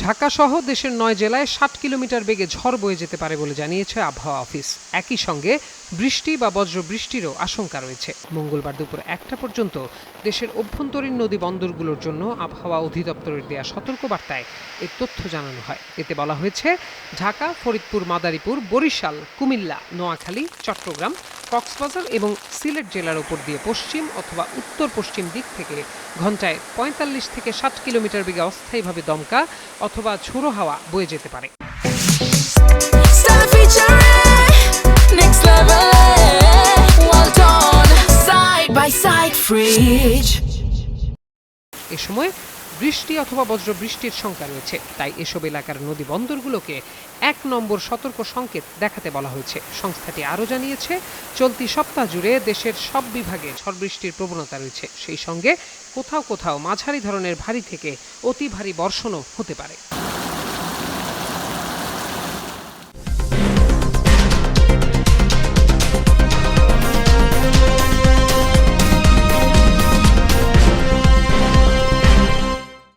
ঢাকা সহ দেশের 9 জেলায় 60 কিলোমিটার বেগে ঝড় বয়ে যেতে পারে বলে জানিয়েছে আবহাওয়া অফিস। একই সঙ্গে বৃষ্টি বা বজ্রবৃষ্টিরও আশঙ্কা রয়েছে। মঙ্গলবার দুপুর 1টা পর্যন্ত দেশের অভ্যন্তরীণ নদী বন্দরগুলোর জন্য আবহাওয়া অধিদপ্তরের দেয়া সতর্কবার্তায় এ তথ্য জানানো হয়। এতে বলা হয়েছে, ঢাকা, ফরিদপুর, মাদারীপুর, বরিশাল, কুমিল্লা, নোয়াখালী, চট্টগ্রাম, কক্সবাজার এবং সিলেট জেলার উপর দিয়ে পশ্চিম অথবা উত্তর পশ্চিম দিক থেকে ঘন্টায় 45 থেকে 60 কিলোমিটার বেগে অস্থায়ীভাবে দমকা অথবা ঝোড়ো হাওয়া বয়ে যেতে পারে। এ সময় বৃষ্টি অথবা বজ্রবৃষ্টির শঙ্কা রয়েছে, তাই এসব এলাকার নদী বন্দরগুলোকে 1 নম্বর সতর্ক সংকেত দেখাতে বলা হয়েছে। সংস্থাটি আরও জানিয়েছে, চলতি সপ্তাহ জুড়ে দেশের সব বিভাগে ঝড় বৃষ্টির প্রবণতা রয়েছে। সেই সঙ্গে কোথাও কোথাও মাঝারি ধরনের ভারী থেকে অতি ভারী বর্ষণও হতে পারে।